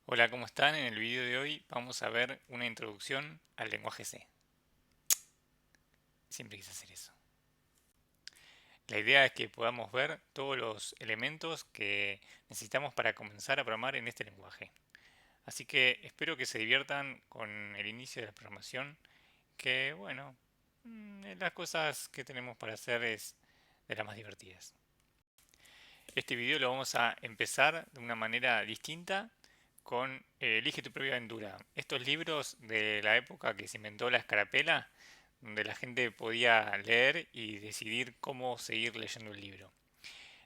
Hola, ¿cómo están? En el vídeo de hoy vamos a ver una introducción al lenguaje C. Siempre quise hacer eso. La idea es que podamos ver todos los elementos que necesitamos para comenzar a programar en este lenguaje. Así que espero que se diviertan con el inicio de la programación, que bueno, las cosas que tenemos para hacer es de las más divertidas. Este video lo vamos a empezar de una manera distinta con Elige tu propia aventura. Estos libros de la época que se inventó la escarapela, donde la gente podía leer y decidir cómo seguir leyendo el libro.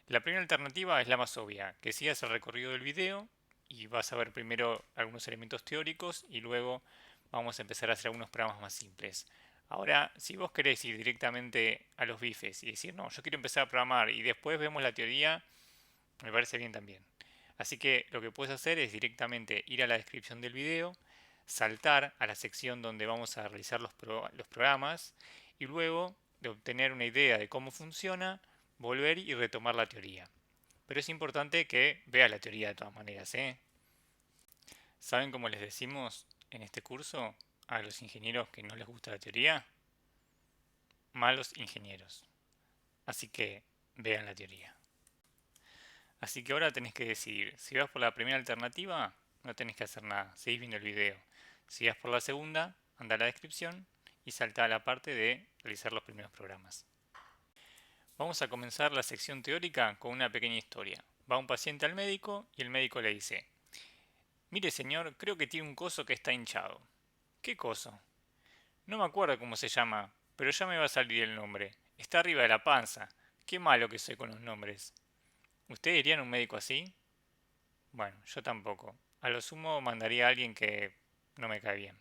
La primera alternativa es la más obvia, que sigas el recorrido del video y vas a ver primero algunos elementos teóricos y luego vamos a empezar a hacer algunos programas más simples. Ahora, si vos querés ir directamente a los bifes y decir, no, yo quiero empezar a programar y después vemos la teoría, me parece bien también. Así que lo que puedes hacer es directamente ir a la descripción del video, saltar a la sección donde vamos a realizar los programas y luego de obtener una idea de cómo funciona, volver y retomar la teoría. Pero es importante que veas la teoría de todas maneras, ¿eh? ¿Saben cómo les decimos en este curso a los ingenieros que no les gusta la teoría? Malos ingenieros. Así que vean la teoría. Así que ahora tenés que decidir. Si vas por la primera alternativa, no tenés que hacer nada. Seguís viendo el video. Si vas por la segunda, anda a la descripción y salta a la parte de realizar los primeros programas. Vamos a comenzar la sección teórica con una pequeña historia. Va un paciente al médico y el médico le dice: Mire señor, creo que tiene un coso que está hinchado. ¿Qué coso? No me acuerdo cómo se llama, pero ya me va a salir el nombre. Está arriba de la panza. Qué malo que soy con los nombres. ¿Usted iría a un médico así? Bueno, yo tampoco. A lo sumo mandaría a alguien que no me cae bien.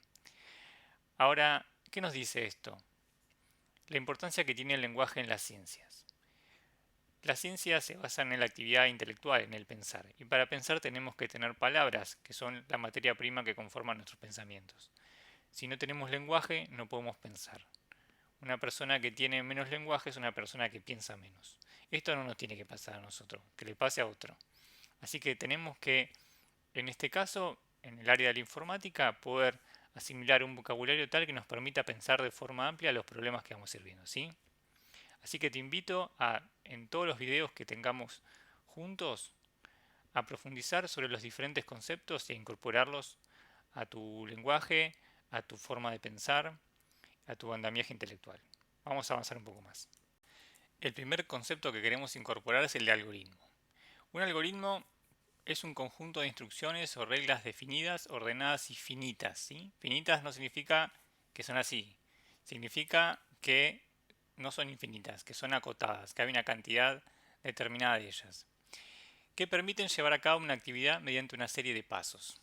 Ahora, ¿qué nos dice esto? La importancia que tiene el lenguaje en las ciencias. Las ciencias se basan en la actividad intelectual, en el pensar. Y para pensar tenemos que tener palabras, que son la materia prima que conforma nuestros pensamientos. Si no tenemos lenguaje, no podemos pensar. Una persona que tiene menos lenguaje es una persona que piensa menos. Esto no nos tiene que pasar a nosotros, que le pase a otro. Así que tenemos que, en este caso, en el área de la informática, poder asimilar un vocabulario tal que nos permita pensar de forma amplia los problemas que vamos a ir viendo, ¿sí? Así que te invito a, en todos los videos que tengamos juntos, a profundizar sobre los diferentes conceptos e incorporarlos a tu lenguaje, a tu forma de pensar, a tu andamiaje intelectual. Vamos a avanzar un poco más. El primer concepto que queremos incorporar es el de algoritmo. Un algoritmo es un conjunto de instrucciones o reglas definidas, ordenadas y finitas, ¿sí? Finitas no significa que son así, significa que no son infinitas, que son acotadas, que hay una cantidad determinada de ellas, que permiten llevar a cabo una actividad mediante una serie de pasos.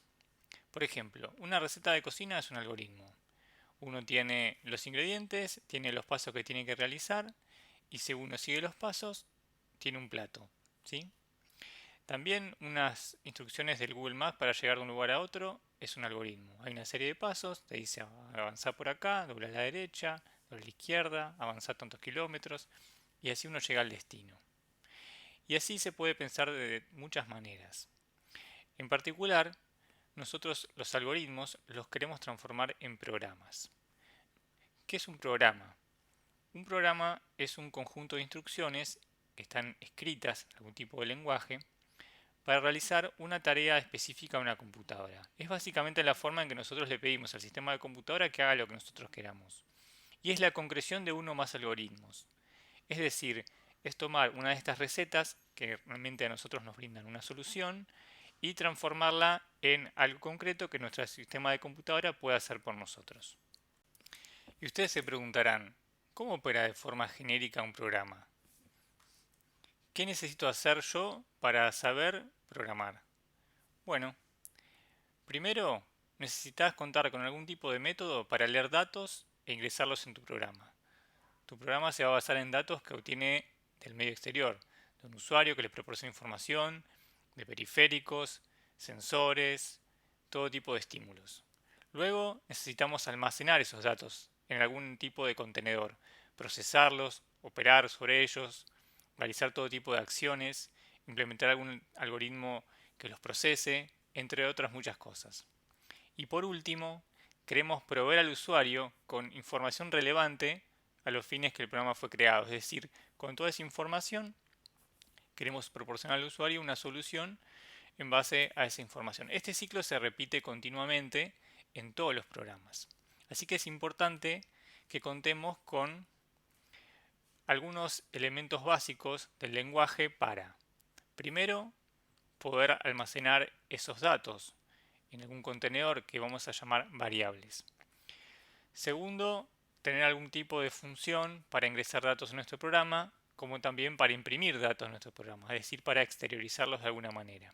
Por ejemplo, una receta de cocina es un algoritmo. Uno tiene los ingredientes, tiene los pasos que tiene que realizar y si uno sigue los pasos, tiene un plato, ¿sí? También unas instrucciones del Google Maps para llegar de un lugar a otro es un algoritmo. Hay una serie de pasos, te dice avanzar por acá, dobla a la derecha, dobla a la izquierda, avanzar tantos kilómetros y así uno llega al destino. Y así se puede pensar de muchas maneras. En particular, nosotros los algoritmos los queremos transformar en programas. ¿Qué es un programa? Un programa es un conjunto de instrucciones que están escritas en algún tipo de lenguaje para realizar una tarea específica a una computadora. Es básicamente la forma en que nosotros le pedimos al sistema de computadora que haga lo que nosotros queramos. Y es la concreción de uno o más algoritmos. Es decir, es tomar una de estas recetas que realmente a nosotros nos brindan una solución y transformarla en algo concreto que nuestro sistema de computadora pueda hacer por nosotros. Y ustedes se preguntarán, ¿cómo opera de forma genérica un programa? ¿Qué necesito hacer yo para saber programar? Bueno, primero, necesitas contar con algún tipo de método para leer datos e ingresarlos en tu programa. Tu programa se va a basar en datos que obtiene del medio exterior, de un usuario que le proporciona información, de periféricos, sensores, todo tipo de estímulos. Luego necesitamos almacenar esos datos en algún tipo de contenedor, procesarlos, operar sobre ellos, realizar todo tipo de acciones, implementar algún algoritmo que los procese, entre otras muchas cosas. Y por último, queremos proveer al usuario con información relevante a los fines que el programa fue creado. Es decir, con toda esa información queremos proporcionar al usuario una solución en base a esa información. Este ciclo se repite continuamente en todos los programas. Así que es importante que contemos con algunos elementos básicos del lenguaje para, primero, poder almacenar esos datos en algún contenedor que vamos a llamar variables. Segundo, tener algún tipo de función para ingresar datos en nuestro programa, como también para imprimir datos en nuestro programa, es decir, para exteriorizarlos de alguna manera.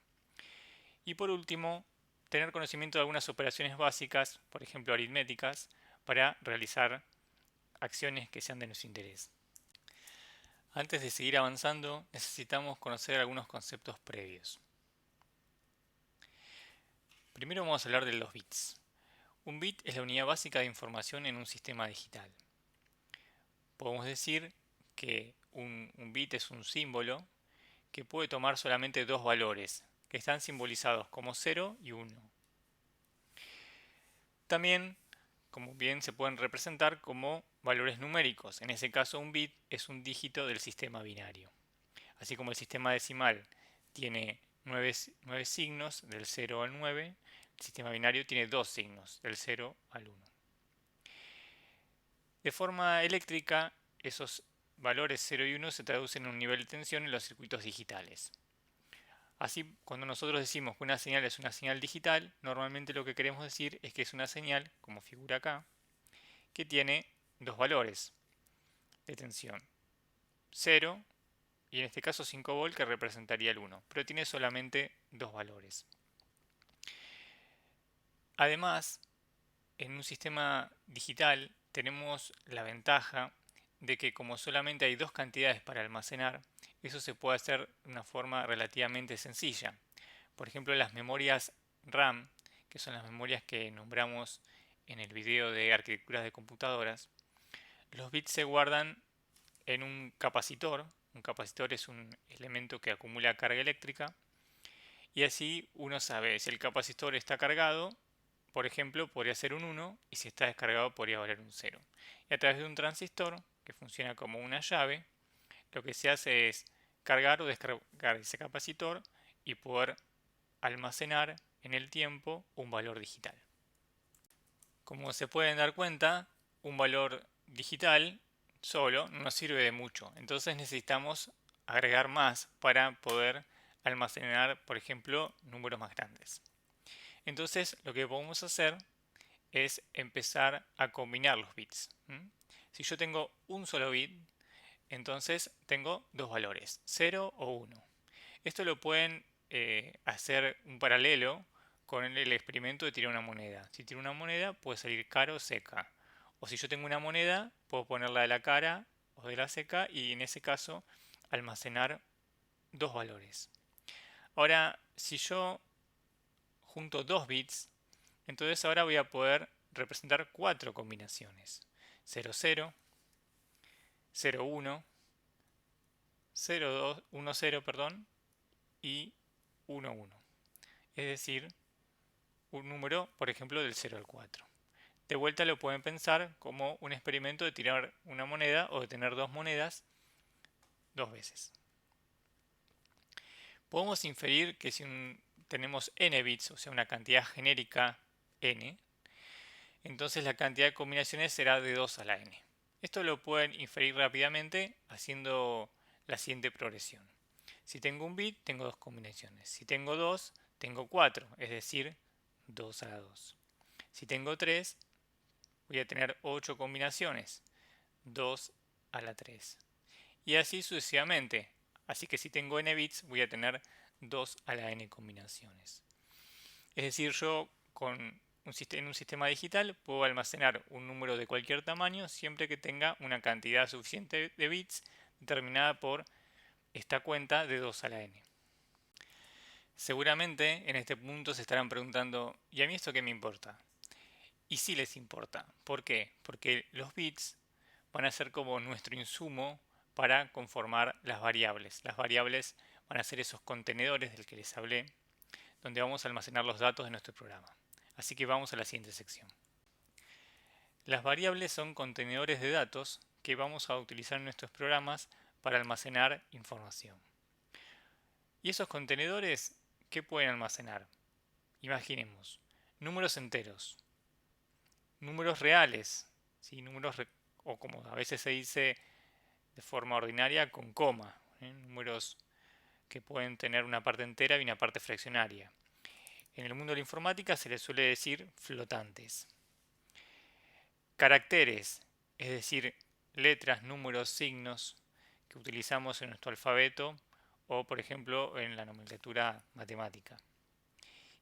Y por último, tener conocimiento de algunas operaciones básicas, por ejemplo aritméticas, para realizar acciones que sean de nuestro interés. Antes de seguir avanzando, necesitamos conocer algunos conceptos previos. Primero vamos a hablar de los bits. Un bit es la unidad básica de información en un sistema digital. Podemos decir que un bit es un símbolo que puede tomar solamente dos valores, que están simbolizados como 0 y 1. También, como bien se pueden representar como valores numéricos. En ese caso, un bit es un dígito del sistema binario. Así como el sistema decimal tiene 9 signos, del 0 al 9, el sistema binario tiene 2 signos, del 0 al 1. De forma eléctrica, esos valores 0 y 1 se traducen en un nivel de tensión en los circuitos digitales. Así, cuando nosotros decimos que una señal es una señal digital, normalmente lo que queremos decir es que es una señal, como figura acá, que tiene dos valores de tensión, 0 y en este caso 5 volt, que representaría el 1, pero tiene solamente dos valores. Además, en un sistema digital tenemos la ventaja de que como solamente hay dos cantidades para almacenar, eso se puede hacer de una forma relativamente sencilla. Por ejemplo, las memorias RAM, que son las memorias que nombramos en el video de arquitecturas de computadoras, los bits se guardan en un capacitor. Un capacitor es un elemento que acumula carga eléctrica y así uno sabe si el capacitor está cargado, por ejemplo, podría ser un 1 y si está descargado podría valer un 0. Y a través de un transistor que funciona como una llave, lo que se hace es cargar o descargar ese capacitor y poder almacenar en el tiempo un valor digital. Como se pueden dar cuenta, un valor digital solo no nos sirve de mucho. Entonces necesitamos agregar más para poder almacenar, por ejemplo, números más grandes. Entonces lo que podemos hacer es empezar a combinar los bits. Si yo tengo un solo bit, entonces tengo dos valores, 0 o 1. Esto lo pueden hacer un paralelo con el experimento de tirar una moneda. Si tiro una moneda puede salir cara o seca. O si yo tengo una moneda, puedo ponerla de la cara o de la seca y en ese caso almacenar dos valores. Ahora, si yo junto dos bits, entonces ahora voy a poder representar cuatro combinaciones. 0, 0, 0, 1, 0, 2, 1, 0, perdón, y 1, 1. Es decir, un número, por ejemplo, del 0 al 4. De vuelta lo pueden pensar como un experimento de tirar una moneda o de tener dos monedas dos veces. Podemos inferir que si tenemos n bits, o sea una cantidad genérica n, entonces la cantidad de combinaciones será de 2 a la n. Esto lo pueden inferir rápidamente haciendo la siguiente progresión. Si tengo un bit, tengo dos combinaciones. Si tengo 2, tengo 4, es decir, 2 a la 2. Si tengo 3, voy a tener 8 combinaciones, 2 a la 3. Y así sucesivamente. Así que si tengo n bits, voy a tener 2 a la n combinaciones. Es decir, yo en un sistema digital puedo almacenar un número de cualquier tamaño siempre que tenga una cantidad suficiente de bits determinada por esta cuenta de 2 a la n. Seguramente en este punto se estarán preguntando, ¿y a mí esto qué me importa? Y sí les importa. ¿Por qué? Porque los bits van a ser como nuestro insumo para conformar las variables. Las variables van a ser esos contenedores del que les hablé, donde vamos a almacenar los datos de nuestro programa. Así que vamos a la siguiente sección. Las variables son contenedores de datos que vamos a utilizar en nuestros programas para almacenar información. ¿Y esos contenedores qué pueden almacenar? Imaginemos, números enteros, números reales, ¿sí? O como a veces se dice de forma ordinaria, con coma, números que pueden tener una parte entera y una parte fraccionaria. En el mundo de la informática se les suele decir flotantes. Caracteres, es decir, letras, números, signos que utilizamos en nuestro alfabeto o, por ejemplo, en la nomenclatura matemática.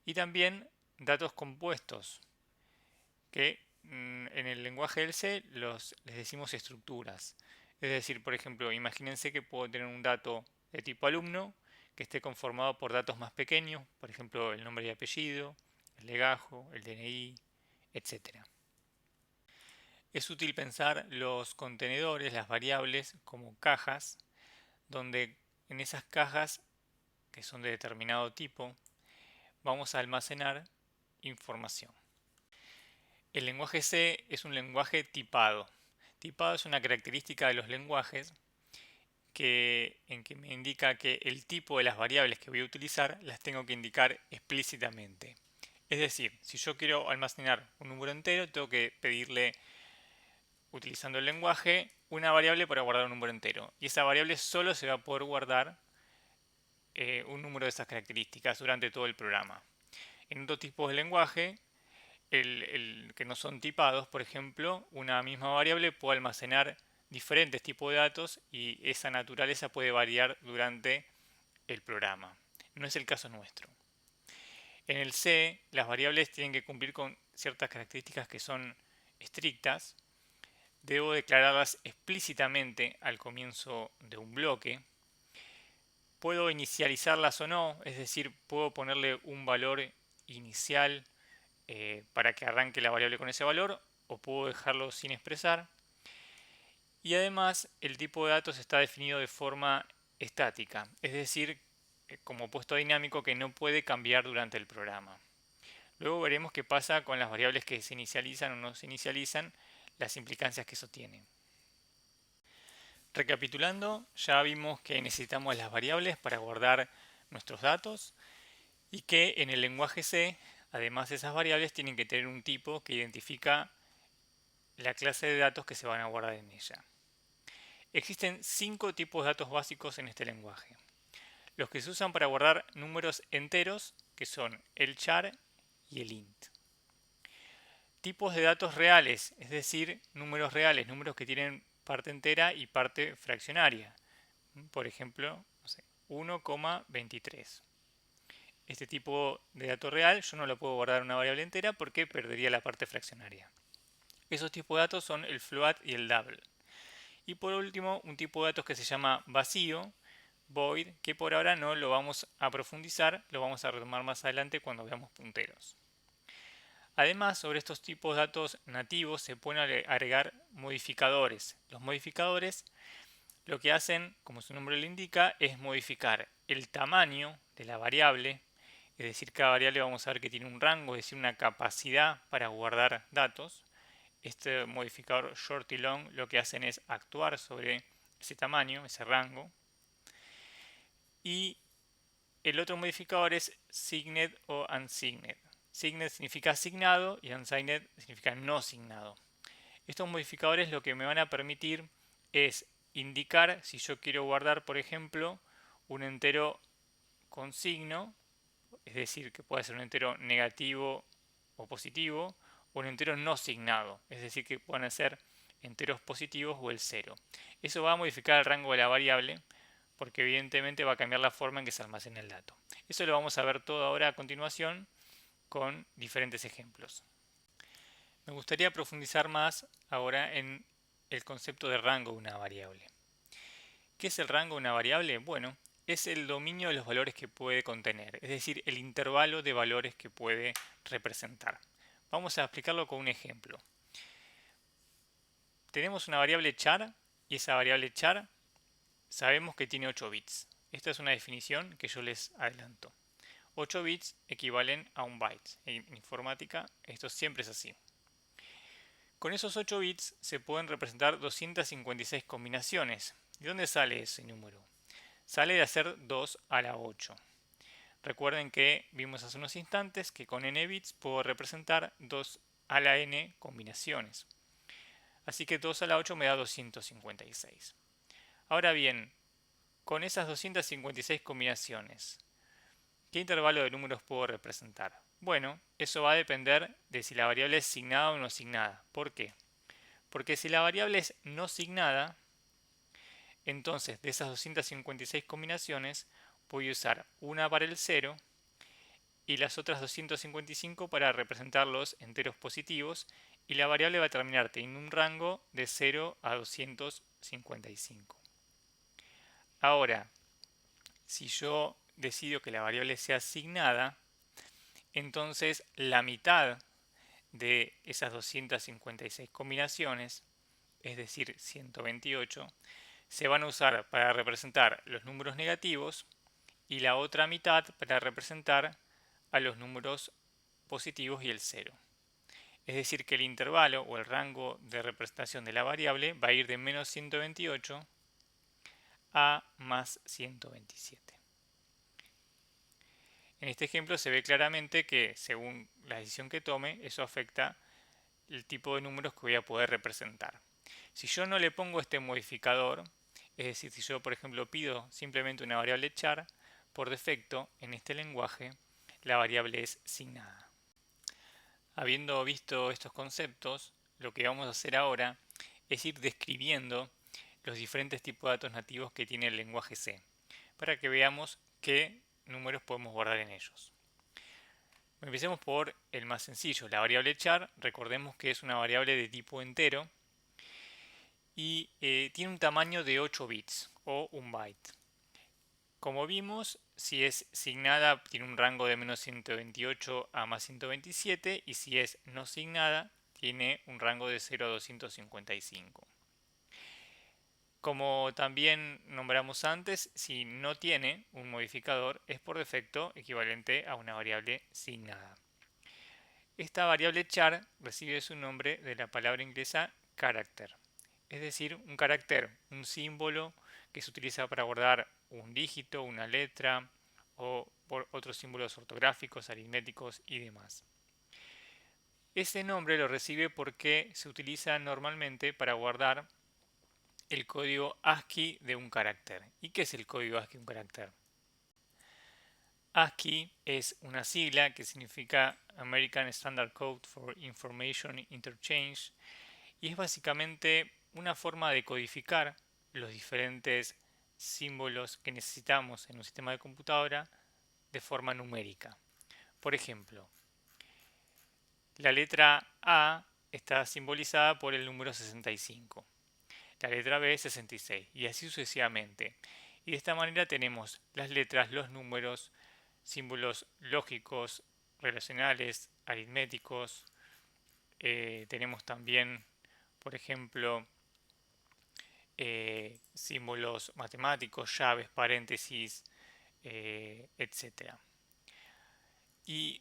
Y también datos compuestos, que en el lenguaje del C les decimos estructuras. Es decir, por ejemplo, imagínense que puedo tener un dato de tipo alumno que esté conformado por datos más pequeños, por ejemplo, el nombre y apellido, el legajo, el DNI, etc. Es útil pensar los contenedores, las variables, como cajas, donde en esas cajas, que son de determinado tipo, vamos a almacenar información. El lenguaje C es un lenguaje tipado. Tipado es una característica de los lenguajes en que me indica que el tipo de las variables que voy a utilizar las tengo que indicar explícitamente. Es decir, si yo quiero almacenar un número entero, tengo que pedirle, utilizando el lenguaje, una variable para guardar un número entero. Y esa variable solo se va a poder guardar un número de esas características durante todo el programa. En otros tipos de lenguaje, el que no son tipados, por ejemplo, una misma variable puede almacenar diferentes tipos de datos y esa naturaleza puede variar durante el programa. No es el caso nuestro. En el C, las variables tienen que cumplir con ciertas características que son estrictas. Debo declararlas explícitamente al comienzo de un bloque. Puedo inicializarlas o no, es decir, puedo ponerle un valor inicial para que arranque la variable con ese valor, o puedo dejarlo sin expresar. Y además el tipo de datos está definido de forma estática, es decir, como puesto dinámico que no puede cambiar durante el programa. Luego veremos qué pasa con las variables que se inicializan o no se inicializan, las implicancias que eso tiene. Recapitulando, ya vimos que necesitamos las variables para guardar nuestros datos y que en el lenguaje C, además esas variables tienen que tener un tipo que identifica la clase de datos que se van a guardar en ella. Existen 5 tipos de datos básicos en este lenguaje. Los que se usan para guardar números enteros, que son el char y el int. Tipos de datos reales, es decir, números reales, números que tienen parte entera y parte fraccionaria. Por ejemplo, no sé, 1,23. Este tipo de dato real yo no lo puedo guardar en una variable entera porque perdería la parte fraccionaria. Esos tipos de datos son el float y el double. Y por último, un tipo de datos que se llama vacío, void, que por ahora no lo vamos a profundizar, lo vamos a retomar más adelante cuando veamos punteros. Además, sobre estos tipos de datos nativos se pueden agregar modificadores. Los modificadores lo que hacen, como su nombre lo indica, es modificar el tamaño de la variable, es decir, cada variable vamos a ver que tiene un rango, es decir, una capacidad para guardar datos. Este modificador short y long lo que hacen es actuar sobre ese tamaño, ese rango. Y el otro modificador es signed o unsigned. Signed significa asignado y unsigned significa no asignado. Estos modificadores lo que me van a permitir es indicar si yo quiero guardar, por ejemplo, un entero con signo, es decir, que puede ser un entero negativo o positivo, o un entero no signado, es decir, que puedan ser enteros positivos o el cero. Eso va a modificar el rango de la variable porque evidentemente va a cambiar la forma en que se almacena el dato. Eso lo vamos a ver todo ahora a continuación con diferentes ejemplos. Me gustaría profundizar más ahora en el concepto de rango de una variable. ¿Qué es el rango de una variable? Bueno, es el dominio de los valores que puede contener, es decir, el intervalo de valores que puede representar. Vamos a explicarlo con un ejemplo. Tenemos una variable char y esa variable char sabemos que tiene 8 bits. Esta es una definición que yo les adelanto. 8 bits equivalen a un byte. En informática esto siempre es así. Con esos 8 bits se pueden representar 256 combinaciones. ¿De dónde sale ese número? Sale de hacer 2 a la 8. Recuerden que vimos hace unos instantes que con n bits puedo representar 2 a la n combinaciones. Así que 2 a la 8 me da 256. Ahora bien, con esas 256 combinaciones, ¿qué intervalo de números puedo representar? Bueno, eso va a depender de si la variable es signada o no signada. ¿Por qué? Porque si la variable es no signada, entonces de esas 256 combinaciones voy a usar una para el 0 y las otras 255 para representar los enteros positivos, y la variable va a terminar teniendo un rango de 0 a 255. Ahora, si yo decido que la variable sea asignada, entonces la mitad de esas 256 combinaciones, es decir, 128, se van a usar para representar los números negativos y la otra mitad para representar a los números positivos y el 0. Es decir, que el intervalo o el rango de representación de la variable va a ir de menos 128 a más 127. En este ejemplo se ve claramente que según la decisión que tome, eso afecta el tipo de números que voy a poder representar. Si yo no le pongo este modificador, es decir, si yo por ejemplo pido simplemente una variable char, por defecto en este lenguaje la variable es signada. Habiendo visto estos conceptos, lo que vamos a hacer ahora es ir describiendo los diferentes tipos de datos nativos que tiene el lenguaje C, para que veamos qué números podemos guardar en ellos. Empecemos por el más sencillo, la variable char. Recordemos que es una variable de tipo entero y tiene un tamaño de 8 bits o un byte. Como vimos, si es signada tiene un rango de menos 128 a más 127, y si es no signada tiene un rango de 0 a 255. Como también nombramos antes, si no tiene un modificador es por defecto equivalente a una variable signada. Esta variable char recibe su nombre de la palabra inglesa character, es decir, un carácter, un símbolo que se utiliza para guardar un dígito, una letra o por otros símbolos ortográficos, aritméticos y demás. Ese nombre lo recibe porque se utiliza normalmente para guardar el código ASCII de un carácter. ¿Y qué es el código ASCII de un carácter? ASCII es una sigla que significa American Standard Code for Information Interchange y es básicamente una forma de codificar los diferentes símbolos que necesitamos en un sistema de computadora de forma numérica. Por ejemplo, la letra A está simbolizada por el número 65, la letra B 66 y así sucesivamente. Y de esta manera tenemos las letras, los números, símbolos lógicos, relacionales, aritméticos. Tenemos también, por ejemplo, símbolos matemáticos, llaves, paréntesis, etc. Y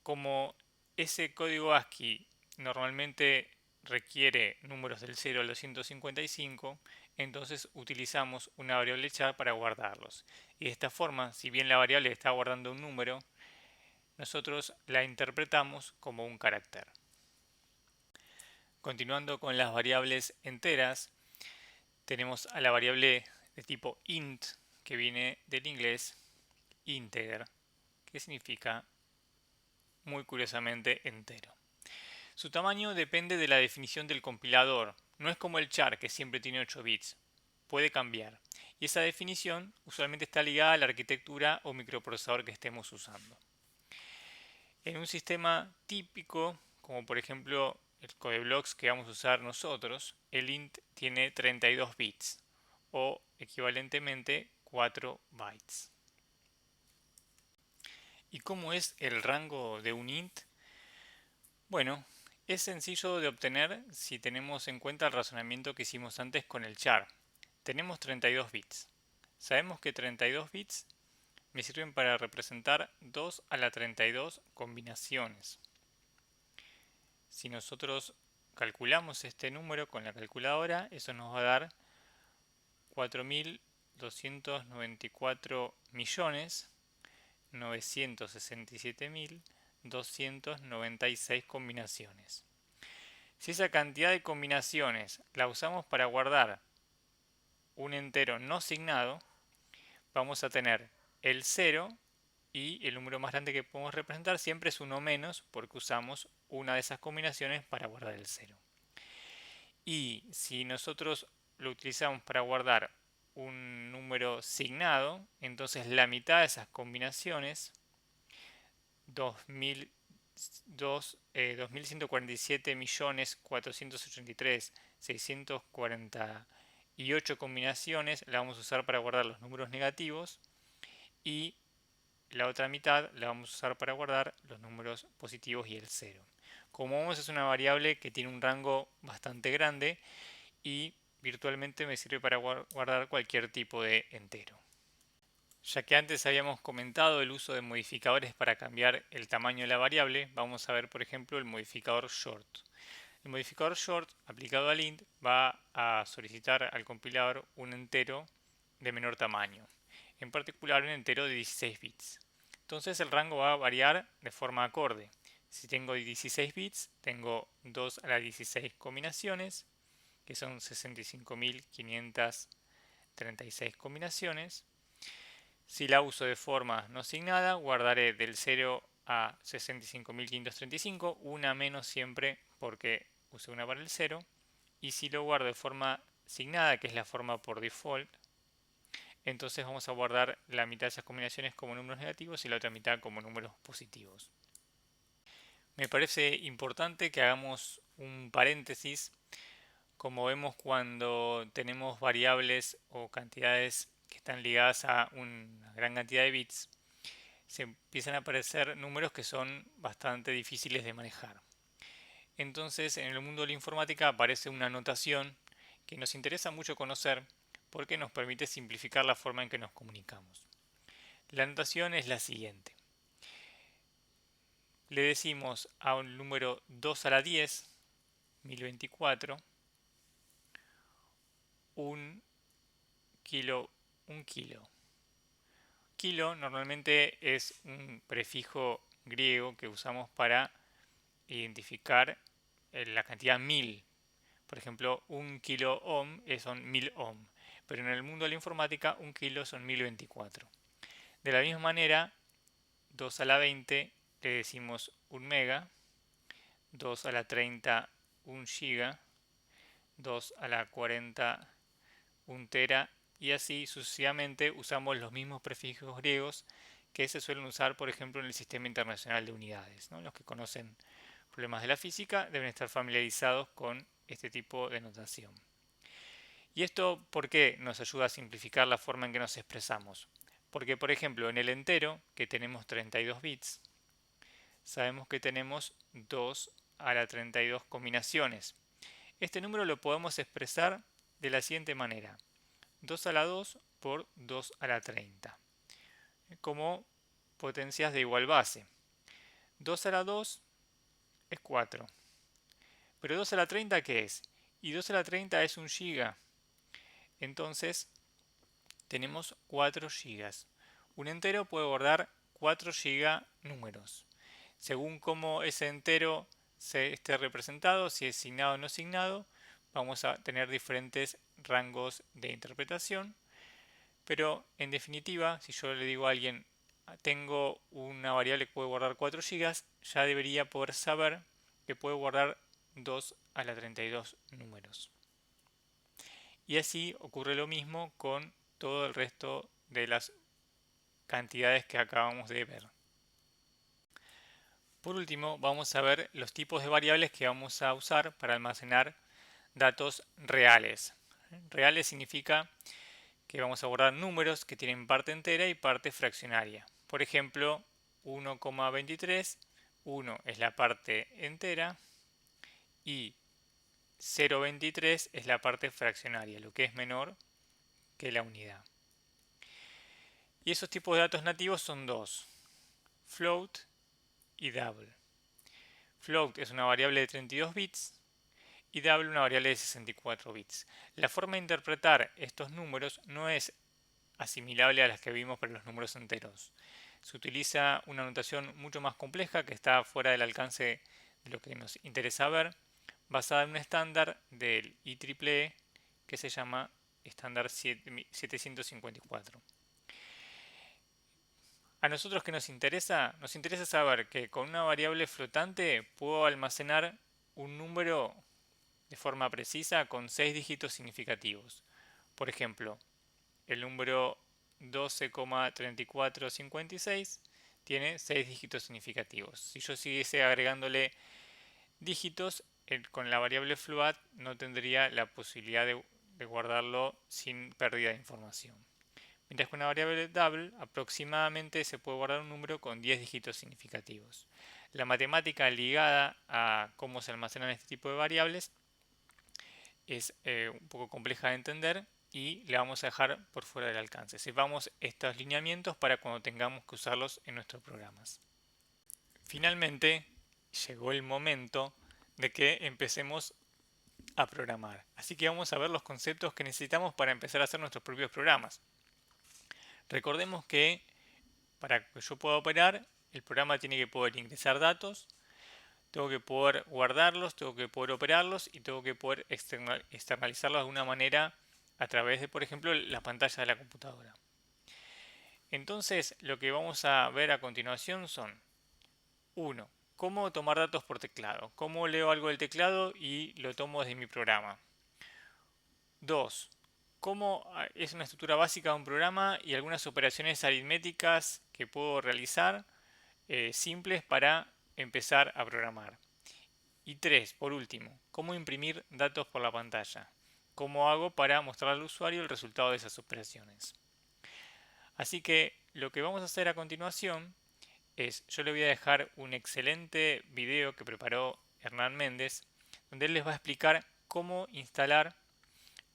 como ese código ASCII normalmente requiere números del 0 al 255, entonces utilizamos una variable char para guardarlos. Y de esta forma, si bien la variable está guardando un número, nosotros la interpretamos como un carácter. Continuando con las variables enteras, tenemos a la variable de tipo int, que viene del inglés integer, que significa muy curiosamente entero. Su tamaño depende de la definición del compilador, no es como el char que siempre tiene 8 bits, puede cambiar, y esa definición usualmente está ligada a la arquitectura o microprocesador que estemos usando. En un sistema típico, como por ejemplo el Codeblocks que vamos a usar nosotros, el int tiene 32 bits o equivalentemente 4 bytes. ¿Y cómo es el rango de un int? Bueno, es sencillo de obtener si tenemos en cuenta el razonamiento que hicimos antes con el char. Tenemos 32 bits. Sabemos que 32 bits me sirven para representar 2 a la 32 combinaciones. Si nosotros calculamos este número con la calculadora, eso nos va a dar 4.294.967.296 combinaciones. Si esa cantidad de combinaciones la usamos para guardar un entero no signado, vamos a tener el 0 y el número más grande que podemos representar siempre es 1 menos porque usamos una de esas combinaciones para guardar el 0. Y si nosotros lo utilizamos para guardar un número signado, entonces la mitad de esas combinaciones, 2.147.483.648 combinaciones la vamos a usar para guardar los números negativos y la otra mitad la vamos a usar para guardar los números positivos y el 0. Como vemos, es una variable que tiene un rango bastante grande y virtualmente me sirve para guardar cualquier tipo de entero. Ya que antes habíamos comentado el uso de modificadores para cambiar el tamaño de la variable, vamos a ver por ejemplo el modificador short. El modificador short aplicado al int va a solicitar al compilador un entero de menor tamaño, en particular un entero de 16 bits. Entonces el rango va a variar de forma acorde. Si tengo 16 bits, tengo 2 a la 16 combinaciones, que son 65.536 combinaciones. Si la uso de forma no signada, guardaré del 0 a 65.535, una menos siempre porque usé una para el 0. Y si lo guardo de forma signada, que es la forma por default, entonces vamos a guardar la mitad de esas combinaciones como números negativos y la otra mitad como números positivos. Me parece importante que hagamos un paréntesis. Como vemos, cuando tenemos variables o cantidades que están ligadas a una gran cantidad de bits, se empiezan a aparecer números que son bastante difíciles de manejar. Entonces, en el mundo de la informática aparece una notación que nos interesa mucho conocer porque nos permite simplificar la forma en que nos comunicamos. La notación es la siguiente. Le decimos a un número 2 a la 10, 1024, un kilo. Kilo normalmente es un prefijo griego que usamos para identificar la cantidad 1000. Por ejemplo, un kilo ohm son 1000 ohm. Pero en el mundo de la informática, un kilo son 1024. De la misma manera, 2 a la 20 le decimos un mega, 2 a la 30 un giga, 2 a la 40 un tera y así sucesivamente usamos los mismos prefijos griegos que se suelen usar, por ejemplo, en el Sistema Internacional de Unidades, ¿no? Los que conocen problemas de la física deben estar familiarizados con este tipo de notación. ¿Y esto por qué nos ayuda a simplificar la forma en que nos expresamos? Porque, por ejemplo, en el entero, que tenemos 32 bits, sabemos que tenemos 2 a la 32 combinaciones. Este número lo podemos expresar de la siguiente manera. 2 a la 2 por 2 a la 30, como potencias de igual base. 2 a la 2 es 4. Pero 2 a la 30, ¿qué es? Y 2 a la 30 es un giga. Entonces tenemos 4 gigas. Un entero puede guardar 4 giga números. Según cómo ese entero se esté representado, si es signado o no signado, vamos a tener diferentes rangos de interpretación. Pero en definitiva, si yo le digo a alguien, tengo una variable que puede guardar 4 gigas, ya debería poder saber que puede guardar 2 a la 32 números. Y así ocurre lo mismo con todo el resto de las cantidades que acabamos de ver. Por último, vamos a ver los tipos de variables que vamos a usar para almacenar datos reales. Reales significa que vamos a guardar números que tienen parte entera y parte fraccionaria. Por ejemplo, 1,23, 1 es la parte entera y 0,23 es la parte fraccionaria, lo que es menor que la unidad. Y esos tipos de datos nativos son dos: float y double. Float es una variable de 32 bits y double una variable de 64 bits. La forma de interpretar estos números no es asimilable a las que vimos para los números enteros. Se utiliza una notación mucho más compleja que está fuera del alcance de lo que nos interesa ver, basada en un estándar del IEEE que se llama estándar 754. A nosotros que nos interesa saber que con una variable flotante puedo almacenar un número de forma precisa con 6 dígitos significativos. Por ejemplo, el número 12,3456 tiene 6 dígitos significativos. Si yo siguiese agregándole dígitos, con la variable float no tendría la posibilidad de guardarlo sin pérdida de información. Mientras que una variable double aproximadamente se puede guardar un número con 10 dígitos significativos. La matemática ligada a cómo se almacenan este tipo de variables es un poco compleja de entender y la vamos a dejar por fuera del alcance. Sepamos estos lineamientos para cuando tengamos que usarlos en nuestros programas. Finalmente, llegó el momento de que empecemos a programar. Así que vamos a ver los conceptos que necesitamos para empezar a hacer nuestros propios programas. Recordemos que para que yo pueda operar, el programa tiene que poder ingresar datos, tengo que poder guardarlos, tengo que poder operarlos y tengo que poder externalizarlos de alguna manera a través de, por ejemplo, la pantalla de la computadora. Entonces, lo que vamos a ver a continuación son: 1. Cómo tomar datos por teclado. Cómo leo algo del teclado y lo tomo desde mi programa. 2. Cómo es una estructura básica de un programa y algunas operaciones aritméticas que puedo realizar simples para empezar a programar. Y 3. Por último, cómo imprimir datos por la pantalla. Cómo hago para mostrar al usuario el resultado de esas operaciones. Así que lo que vamos a hacer a continuación es, yo le voy a dejar un excelente video que preparó Hernán Méndez, donde él les va a explicar cómo instalar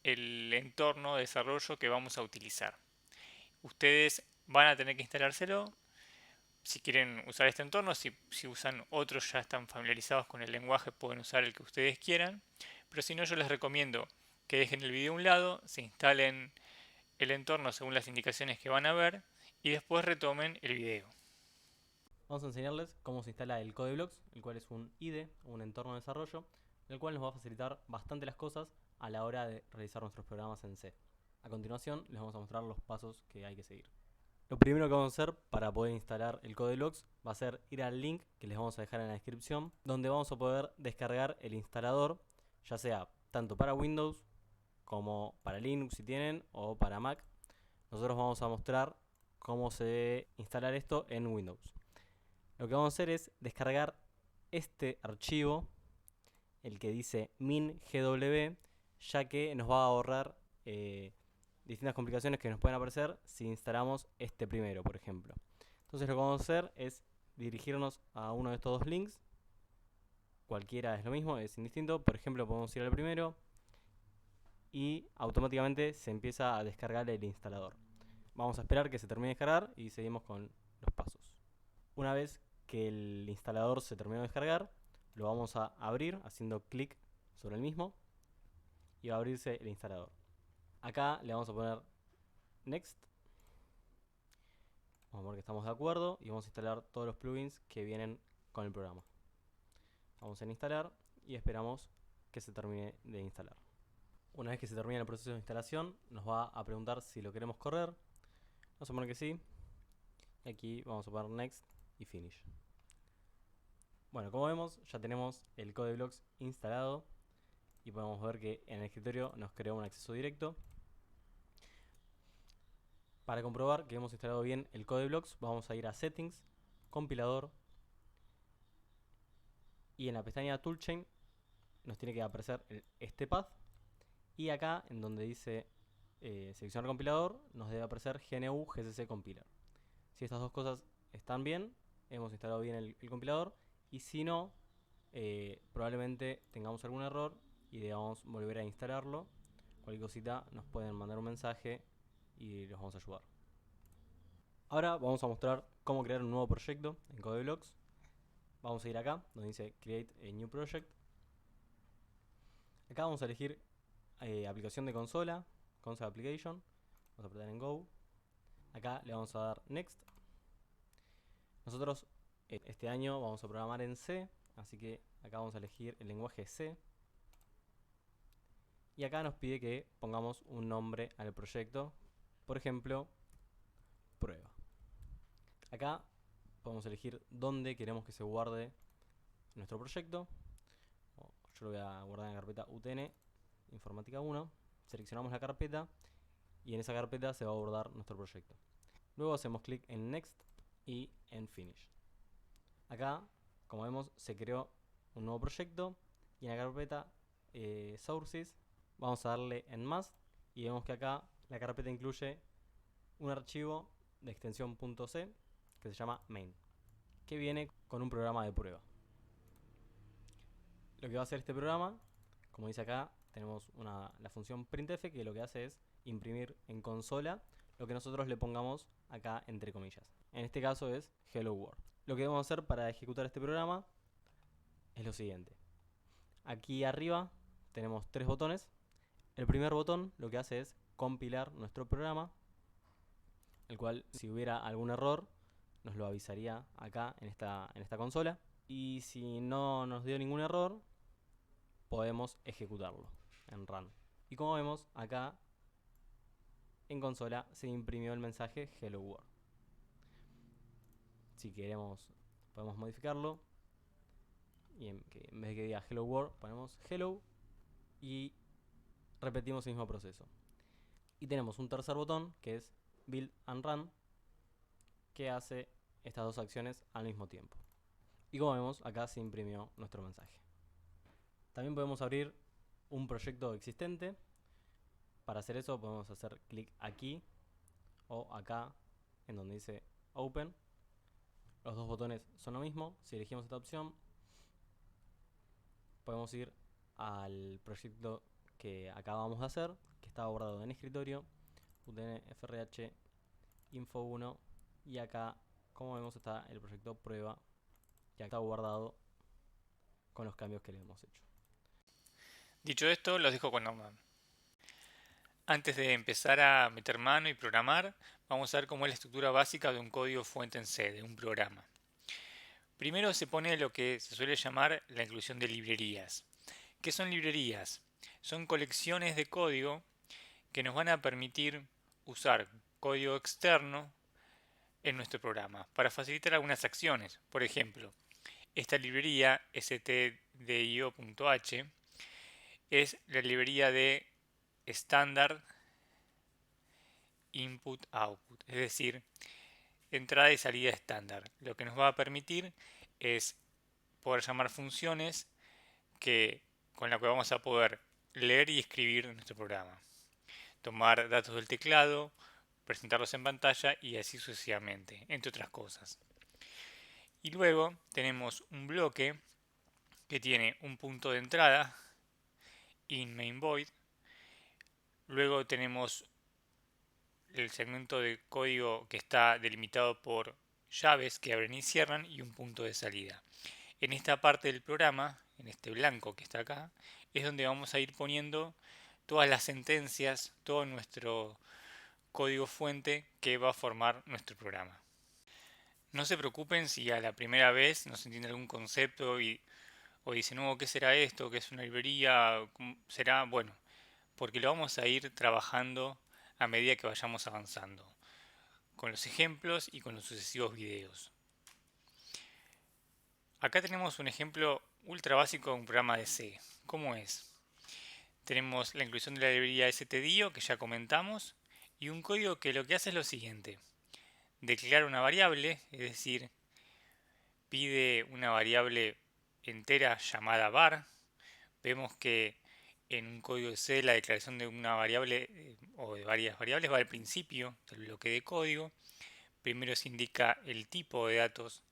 el entorno de desarrollo que vamos a utilizar. Ustedes van a tener que instalárselo si quieren usar este entorno. Si usan otros, ya están familiarizados con el lenguaje, pueden usar el que ustedes quieran. Pero si no, yo les recomiendo que dejen el video a un lado, se instalen el entorno según las indicaciones que van a ver y después retomen el video. Vamos a enseñarles cómo se instala el CodeBlocks, el cual es un IDE, un entorno de desarrollo, el cual nos va a facilitar bastante las cosas a la hora de realizar nuestros programas en C. A continuación les vamos a mostrar los pasos que hay que seguir. Lo primero que vamos a hacer para poder instalar el CodeBlocks va a ser ir al link que les vamos a dejar en la descripción, donde vamos a poder descargar el instalador, ya sea tanto para Windows como para Linux si tienen, o para Mac. Nosotros vamos a mostrar cómo se debe instalar esto en Windows. Lo que vamos a hacer es descargar este archivo, el que dice min.gw, ya que nos va a ahorrar distintas complicaciones que nos pueden aparecer si instalamos este primero, por ejemplo. Entonces lo que vamos a hacer es dirigirnos a uno de estos dos links. Cualquiera es lo mismo, es indistinto. Por ejemplo, podemos ir al primero y automáticamente se empieza a descargar el instalador. Vamos a esperar que se termine de descargar y seguimos con los pasos. Una vez que el instalador se terminó de descargar, lo vamos a abrir haciendo clic sobre el mismo y va a abrirse el instalador. Acá le vamos a poner Next. Vamos a ver que estamos de acuerdo y vamos a instalar todos los plugins que vienen con el programa. Vamos a instalar y esperamos que se termine de instalar. Una vez que se termine el proceso de instalación, nos va a preguntar si lo queremos correr. Vamos a poner que sí. Y aquí vamos a poner Next y Finish. Bueno, como vemos, ya tenemos el CodeBlocks instalado y podemos ver que en el escritorio nos creó un acceso directo. Para comprobar que hemos instalado bien el CodeBlocks, vamos a ir a Settings, Compilador, y en la pestaña Toolchain nos tiene que aparecer este path, y acá en donde dice seleccionar compilador nos debe aparecer GNU GCC Compiler. Si estas dos cosas están bien, hemos instalado bien el compilador, y si no, probablemente tengamos algún error y debamos volver a instalarlo. Cualquier cosita nos pueden mandar un mensaje y los vamos a ayudar. Ahora vamos a mostrar cómo crear un nuevo proyecto en CodeBlocks. Vamos a ir acá, donde dice Create a New Project. Acá vamos a elegir aplicación de consola, Console Application. Vamos a apretar en Go. Acá le vamos a dar Next. Nosotros este año vamos a programar en C, así que acá vamos a elegir el lenguaje C. Y acá nos pide que pongamos un nombre al proyecto, por ejemplo, prueba. Acá podemos elegir dónde queremos que se guarde nuestro proyecto. Yo lo voy a guardar en la carpeta UTN Informática 1. Seleccionamos la carpeta y en esa carpeta se va a guardar nuestro proyecto. Luego hacemos clic en Next y en Finish. Acá, como vemos, se creó un nuevo proyecto y en la carpeta Sources vamos a darle en más y vemos que acá la carpeta incluye un archivo de extensión .c que se llama main, que viene con un programa de prueba. Lo que va a hacer este programa, como dice acá, tenemos la función printf que lo que hace es imprimir en consola lo que nosotros le pongamos acá entre comillas. En este caso es hello world. Lo que debemos hacer para ejecutar este programa es lo siguiente. Aquí arriba tenemos tres botones. El primer botón lo que hace es compilar nuestro programa, el cual si hubiera algún error nos lo avisaría acá en esta consola. Y si no nos dio ningún error, podemos ejecutarlo en run. Y como vemos acá en consola se imprimió el mensaje hello world. Si queremos podemos modificarlo y en vez de que diga hello world ponemos hello y repetimos el mismo proceso. Y tenemos un tercer botón que es build and run, que hace estas dos acciones al mismo tiempo. Y como vemos acá se imprimió nuestro mensaje. También podemos abrir un proyecto existente. Para hacer eso podemos hacer clic aquí o acá en donde dice Open. Los dos botones son lo mismo. Si elegimos esta opción, podemos ir al proyecto que acabamos de hacer, que está guardado en escritorio, UTN FRH Info 1, y acá, como vemos, está el proyecto prueba, que está guardado con los cambios que le hemos hecho. Dicho esto, los dejo con Norman. Antes de empezar a meter mano y programar, vamos a ver cómo es la estructura básica de un código fuente en C, de un programa. Primero se pone lo que se suele llamar la inclusión de librerías. ¿Qué son librerías? Son colecciones de código que nos van a permitir usar código externo en nuestro programa para facilitar algunas acciones. Por ejemplo, esta librería stdio.h es la librería de Standard Input Output, es decir, entrada y salida estándar. Lo que nos va a permitir es poder llamar funciones con las que vamos a poder leer y escribir nuestro programa. Tomar datos del teclado, presentarlos en pantalla y así sucesivamente, entre otras cosas. Y luego tenemos un bloque que tiene un punto de entrada, in main void. Luego tenemos el segmento de código que está delimitado por llaves que abren y cierran y un punto de salida. En esta parte del programa, en este blanco que está acá, es donde vamos a ir poniendo todas las sentencias, todo nuestro código fuente que va a formar nuestro programa. No se preocupen si a la primera vez no se entiende algún concepto o dicen, no, ¿qué será esto? ¿Qué es una librería? ¿Cómo será? Bueno, porque lo vamos a ir trabajando a medida que vayamos avanzando, con los ejemplos y con los sucesivos videos. Acá tenemos un ejemplo ultra básico de un programa de C. ¿Cómo es? Tenemos la inclusión de la librería stdio que ya comentamos y un código que lo que hace es lo siguiente. Declara una variable, es decir, pide una variable entera llamada var. Vemos que en un código de C la declaración de una variable o de varias variables va al principio del bloque de código. Primero se indica el tipo de datos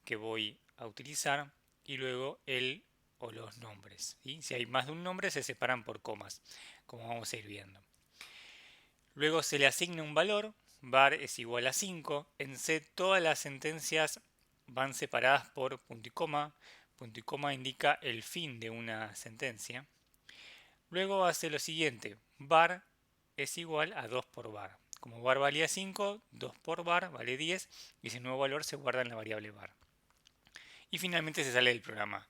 que voy a utilizar y luego el o los nombres. ¿Sí? Si hay más de un nombre se separan por comas, como vamos a ir viendo. Luego se le asigna un valor, var es igual a 5. En C todas las sentencias van separadas por punto y coma. Punto y coma indica el fin de una sentencia. Luego hace lo siguiente, var es igual a 2 por var. Como var valía 5, 2 por var vale 10 y ese nuevo valor se guarda en la variable var. Y finalmente se sale del programa.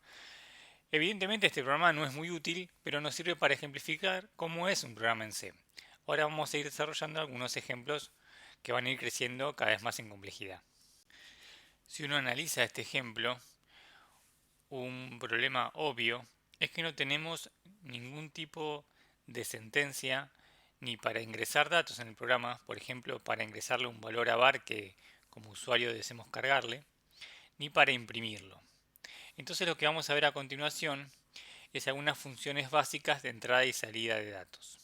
Evidentemente este programa no es muy útil, pero nos sirve para ejemplificar cómo es un programa en C. Ahora vamos a ir desarrollando algunos ejemplos que van a ir creciendo cada vez más en complejidad. Si uno analiza este ejemplo, un problema obvio es que no tenemos ningún tipo de sentencia ni para ingresar datos en el programa, por ejemplo, para ingresarle un valor a var que como usuario deseemos cargarle, ni para imprimirlo. Entonces lo que vamos a ver a continuación es algunas funciones básicas de entrada y salida de datos.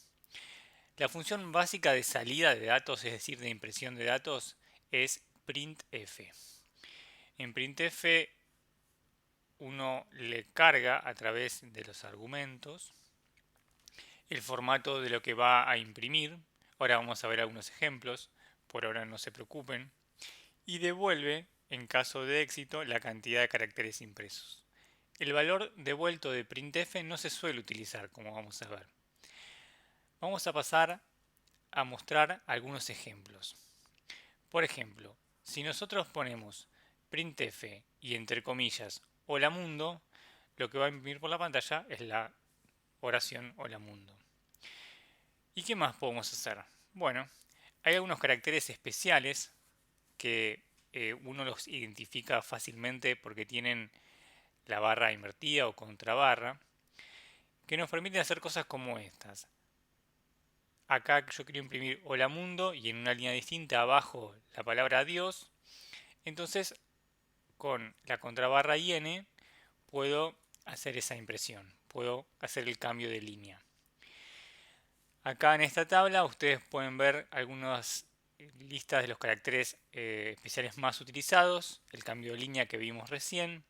La función básica de salida de datos, es decir, de impresión de datos, es printf. En printf uno le carga a través de los argumentos el formato de lo que va a imprimir. Ahora vamos a ver algunos ejemplos, por ahora no se preocupen. Y devuelve, en caso de éxito, la cantidad de caracteres impresos. El valor devuelto de printf no se suele utilizar, como vamos a ver. Vamos a pasar a mostrar algunos ejemplos. Por ejemplo, si nosotros ponemos printf y entre comillas hola mundo, lo que va a imprimir por la pantalla es la oración hola mundo. ¿Y qué más podemos hacer? Bueno, hay algunos caracteres especiales que uno los identifica fácilmente porque tienen la barra invertida o contrabarra, que nos permiten hacer cosas como estas. Acá yo quiero imprimir hola mundo y en una línea distinta abajo la palabra adiós. Entonces con la contrabarra IN puedo hacer esa impresión, puedo hacer el cambio de línea. Acá en esta tabla ustedes pueden ver algunas listas de los caracteres especiales más utilizados, el cambio de línea que vimos recién,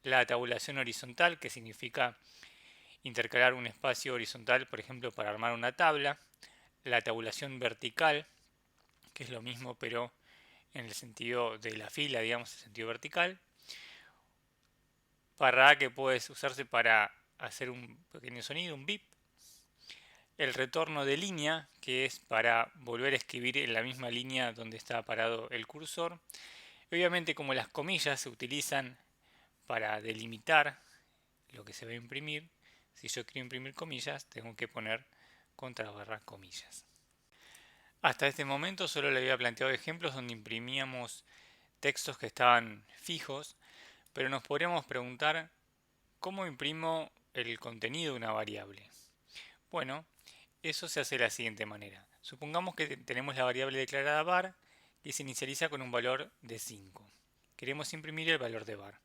la tabulación horizontal, que significa intercalar un espacio horizontal, por ejemplo, para armar una tabla, la tabulación vertical, que es lo mismo pero en el sentido de la fila, digamos, en el sentido vertical, barra A que puede usarse para hacer un pequeño sonido, un bip, el retorno de línea, que es para volver a escribir en la misma línea donde está parado el cursor. Obviamente, como las comillas se utilizan para delimitar lo que se va a imprimir, si yo quiero imprimir comillas, tengo que poner contrabarra comillas. Hasta este momento solo le había planteado ejemplos donde imprimíamos textos que estaban fijos, pero nos podríamos preguntar cómo imprimo el contenido de una variable. Bueno, eso se hace de la siguiente manera. Supongamos que tenemos la variable declarada var que se inicializa con un valor de 5. Queremos imprimir el valor de var.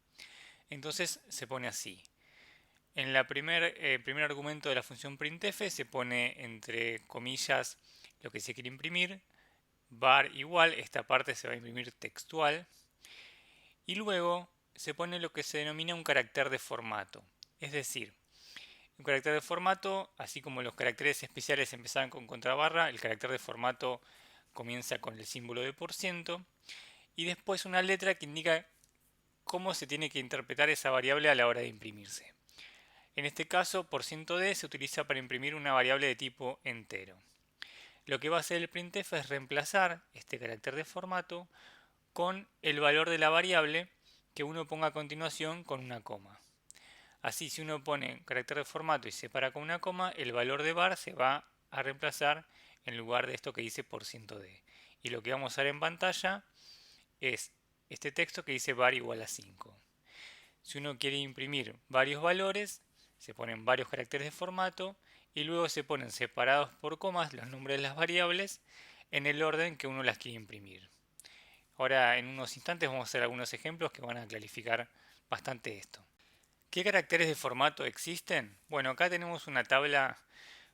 Entonces se pone así. En el primer argumento de la función printf se pone entre comillas lo que se quiere imprimir, var igual, esta parte se va a imprimir textual, y luego se pone lo que se denomina un carácter de formato. Es decir, un carácter de formato, así como los caracteres especiales empezaban con contrabarra, el carácter de formato comienza con el símbolo de %, y después una letra que indica cómo se tiene que interpretar esa variable a la hora de imprimirse. En este caso, %d se utiliza para imprimir una variable de tipo entero. Lo que va a hacer el printf es reemplazar este carácter de formato con el valor de la variable que uno ponga a continuación con una coma. Así, si uno pone carácter de formato y separa con una coma, el valor de var se va a reemplazar en lugar de esto que dice %d. Y lo que vamos a ver en pantalla es este texto que dice var igual a 5. Si uno quiere imprimir varios valores, se ponen varios caracteres de formato y luego se ponen separados por comas los nombres de las variables en el orden que uno las quiere imprimir. Ahora en unos instantes vamos a hacer algunos ejemplos que van a clarificar bastante esto. ¿Qué caracteres de formato existen? Bueno, acá tenemos una tabla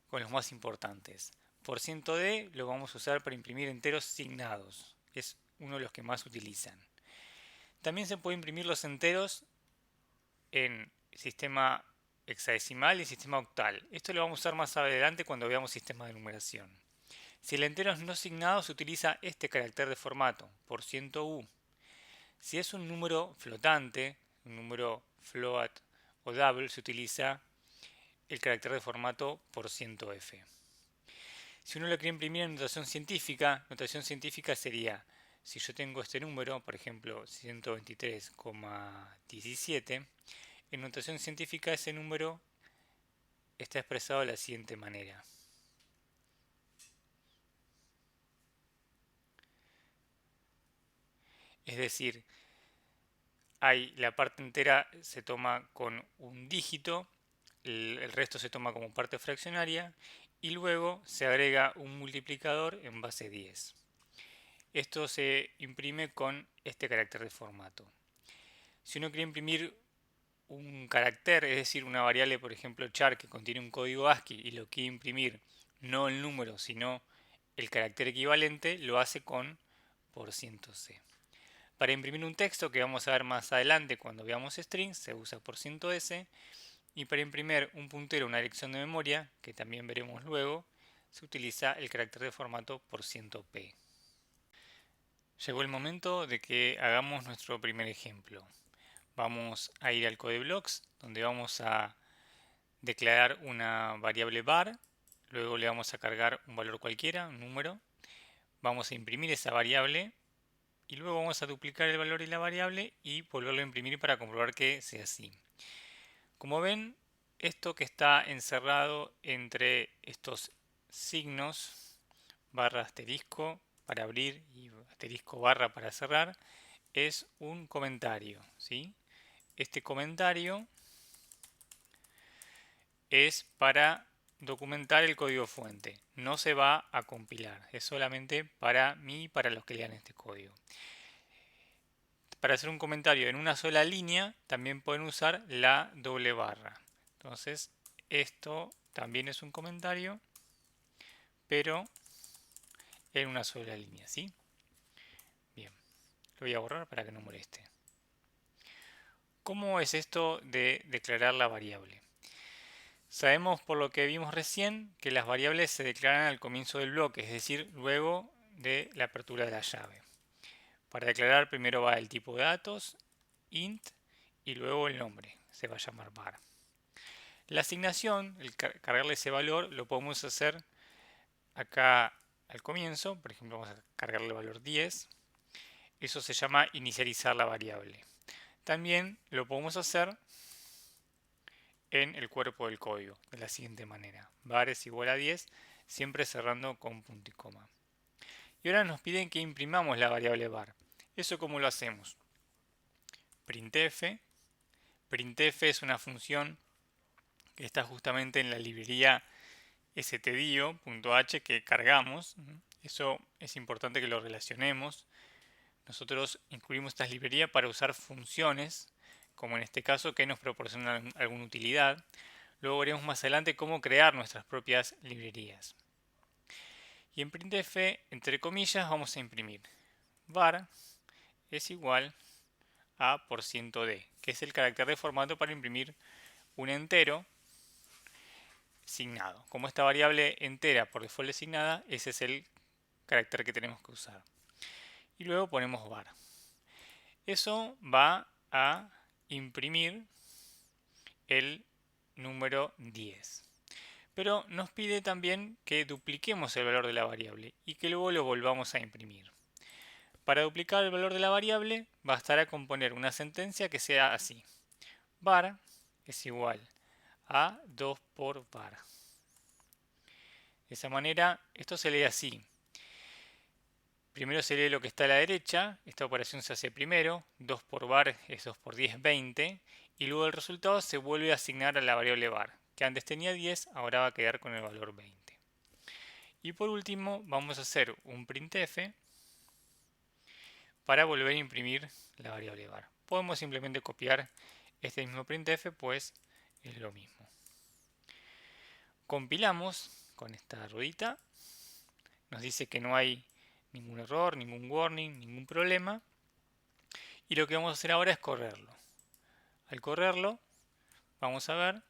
con los más importantes. %d lo vamos a usar para imprimir enteros signados. Es uno de los que más utilizan. También se puede imprimir los enteros en sistema hexadecimal y sistema octal. Esto lo vamos a usar más adelante cuando veamos sistemas de numeración. Si el entero es no signado, se utiliza este carácter de formato, %u. Si es un número flotante, un número float o double, se utiliza el carácter de formato %f. Si uno lo quiere imprimir en notación científica sería, si yo tengo este número, por ejemplo 123,17, en notación científica ese número está expresado de la siguiente manera. Es decir, la parte entera se toma con un dígito, el resto se toma como parte fraccionaria y luego se agrega un multiplicador en base 10. Esto se imprime con este carácter de formato. Si uno quiere imprimir un carácter, es decir, una variable, por ejemplo, char, que contiene un código ASCII y lo quiere imprimir no el número, sino el carácter equivalente, lo hace con %c. Para imprimir un texto, que vamos a ver más adelante cuando veamos strings, se usa %s. Y para imprimir un puntero a una dirección de memoria, que también veremos luego, se utiliza el carácter de formato %p. Llegó el momento de que hagamos nuestro primer ejemplo. Vamos a ir al CodeBlocks, donde vamos a declarar una variable var, luego le vamos a cargar un valor cualquiera, un número, vamos a imprimir esa variable y luego vamos a duplicar el valor de la variable y volverlo a imprimir para comprobar que sea así. Como ven, esto que está encerrado entre estos signos, barra asterisco para abrir y asterisco barra para cerrar, es un comentario, ¿sí? Este comentario es para documentar el código fuente. No se va a compilar, es solamente para mí y para los que lean este código. Para hacer un comentario en una sola línea, también pueden usar la doble barra. Entonces, esto también es un comentario, pero en una sola línea, ¿sí? Bien, lo voy a borrar para que no moleste. ¿Cómo es esto de declarar la variable? Sabemos por lo que vimos recién que las variables se declaran al comienzo del bloque, es decir, luego de la apertura de la llave. Para declarar primero va el tipo de datos, int, y luego el nombre, se va a llamar var. La asignación, el cargarle ese valor, lo podemos hacer acá al comienzo, por ejemplo vamos a cargarle el valor 10, eso se llama inicializar la variable. También lo podemos hacer en el cuerpo del código, de la siguiente manera. Var es igual a 10, siempre cerrando con punto y coma. Y ahora nos piden que imprimamos la variable var. ¿Eso cómo lo hacemos? Printf. Printf es una función que está justamente en la librería stdio.h que cargamos. Eso es importante que lo relacionemos. Nosotros incluimos esta librería para usar funciones, como en este caso, que nos proporcionan alguna utilidad. Luego veremos más adelante cómo crear nuestras propias librerías. Y en printf, entre comillas, vamos a imprimir var es igual a %d, que es el carácter de formato para imprimir un entero signado. Como esta variable entera por default designada, ese es el carácter que tenemos que usar. Y luego ponemos var. Eso va a imprimir el número 10. Pero nos pide también que dupliquemos el valor de la variable y que luego lo volvamos a imprimir. Para duplicar el valor de la variable, bastará con poner una sentencia que sea así. Var es igual a 2 por var. De esa manera, esto se lee así. Primero se lee lo que está a la derecha, esta operación se hace primero, 2 por var es 2 por 10, 20, y luego el resultado se vuelve a asignar a la variable var, que antes tenía 10, ahora va a quedar con el valor 20. Y por último vamos a hacer un printf para volver a imprimir la variable var. Podemos simplemente copiar este mismo printf, pues es lo mismo. Compilamos con esta ruedita, nos dice que no hay ningún error, ningún warning, ningún problema. Y lo que vamos a hacer ahora es correrlo. Al correrlo, vamos a ver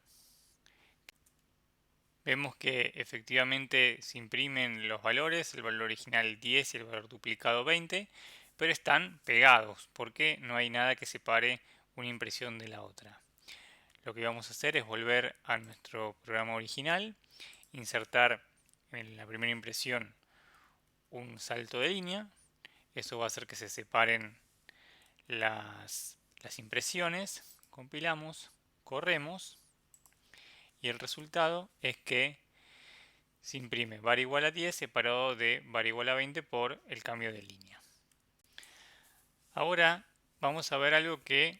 vemos que efectivamente se imprimen los valores, el valor original 10 y el valor duplicado 20, pero están pegados porque no hay nada que separe una impresión de la otra. Lo que vamos a hacer es volver a nuestro programa original, insertar en la primera impresión un salto de línea. Eso va a hacer que se separen las impresiones. Compilamos, corremos y el resultado es que se imprime var igual a 10 separado de var igual a 20 por el cambio de línea. Ahora vamos a ver algo que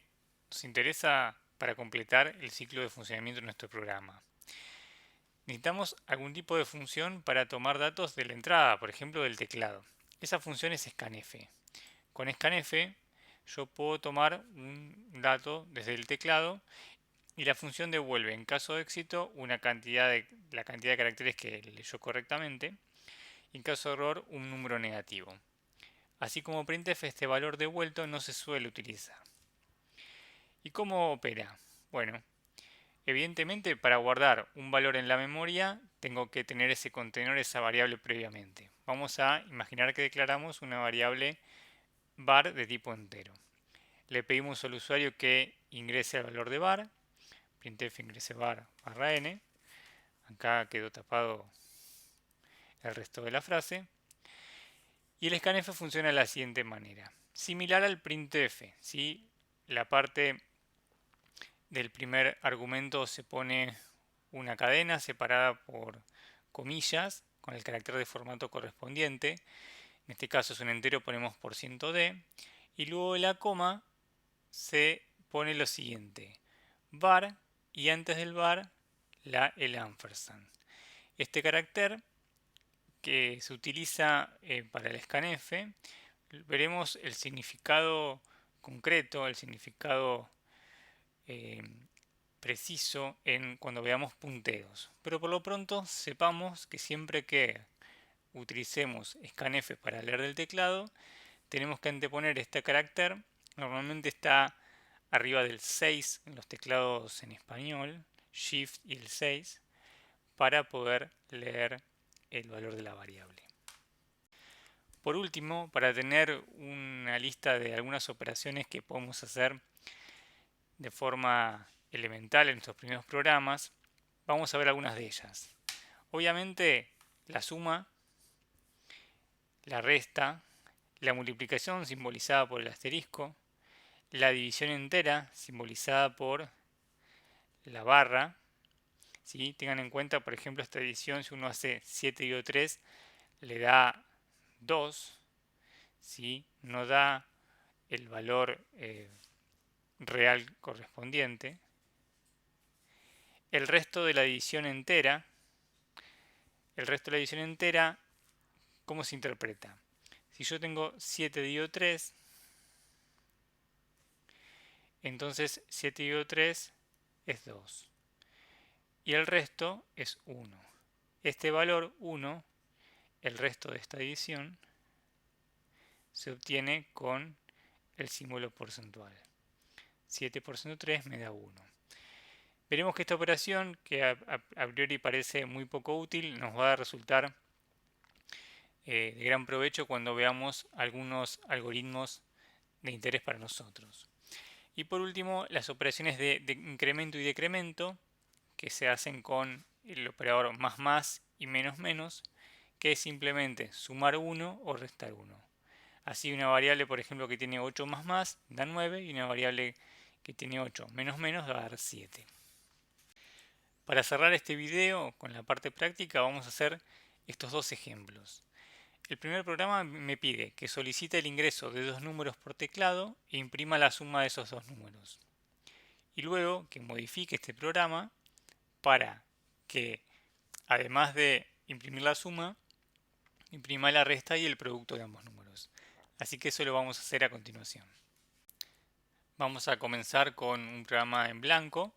nos interesa para completar el ciclo de funcionamiento de nuestro programa. Necesitamos algún tipo de función para tomar datos de la entrada, por ejemplo del teclado. Esa función es scanf. Con scanf yo puedo tomar un dato desde el teclado y la función devuelve, en caso de éxito, la cantidad de caracteres que leyó correctamente y en caso de error, un número negativo. Así como printf, este valor devuelto no se suele utilizar. ¿Y cómo opera? Bueno, evidentemente para guardar un valor en la memoria tengo que tener ese contenedor, esa variable previamente. Vamos a imaginar que declaramos una variable var de tipo entero. Le pedimos al usuario que ingrese el valor de var, printf ingrese var barra n, acá quedó tapado el resto de la frase, y el scanf funciona de la siguiente manera. Similar al printf, ¿sí? La parte del primer argumento se pone una cadena separada por comillas con el carácter de formato correspondiente. En este caso es un entero, ponemos %d. Y luego de la coma se pone lo siguiente: var y antes del var el ampersand. Este carácter que se utiliza para el scanf, veremos el significado concreto, el significado eh, preciso cuando veamos punteros. Pero por lo pronto sepamos que siempre que utilicemos scanf para leer del teclado, tenemos que anteponer este carácter. Normalmente está arriba del 6 en los teclados en español, Shift y el 6, para poder leer el valor de la variable. Por último, para tener una lista de algunas operaciones que podemos hacer de forma elemental en nuestros primeros programas, vamos a ver algunas de ellas. Obviamente, la suma, la resta, la multiplicación simbolizada por el asterisco, la división entera simbolizada por la barra. ¿Sí? Tengan en cuenta, por ejemplo, esta división, si uno hace 7 dividido 3, le da 2, ¿sí? No da el valor real correspondiente. El resto de la división entera, ¿cómo se interpreta? Si yo tengo 7 dividido 3, entonces 7 dividido 3 es 2. Y el resto es 1. Este valor 1, el resto de esta división, se obtiene con el símbolo porcentual. 7 por 103 me da 1. Veremos que esta operación, que a priori parece muy poco útil, nos va a resultar de gran provecho cuando veamos algunos algoritmos de interés para nosotros. Y por último, las operaciones de incremento y decremento, que se hacen con el operador más y menos, que es simplemente sumar 1 o restar 1. Así una variable, por ejemplo, que tiene 8 más da 9, y una variable que tiene 8 menos va a dar 7. Para cerrar este video con la parte práctica vamos a hacer estos dos ejemplos. El primer programa me pide que solicite el ingreso de dos números por teclado e imprima la suma de esos dos números. Y luego que modifique este programa para que, además de imprimir la suma, imprima la resta y el producto de ambos números. Así que eso lo vamos a hacer a continuación. Vamos a comenzar con un programa en blanco.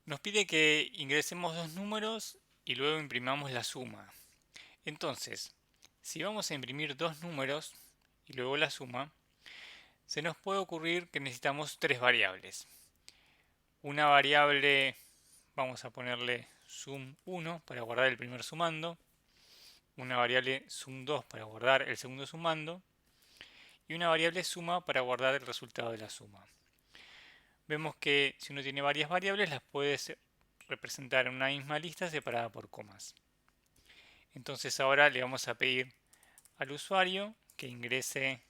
Nos pide que ingresemos dos números y luego imprimamos la suma. Entonces, si vamos a imprimir dos números y luego la suma, se nos puede ocurrir que necesitamos tres variables. Una variable, vamos a ponerle sum1 para guardar el primer sumando, una variable sum2 para guardar el segundo sumando y una variable suma para guardar el resultado de la suma. Vemos que si uno tiene varias variables las puedes representar en una misma lista separada por comas. Entonces ahora le vamos a pedir al usuario que ingrese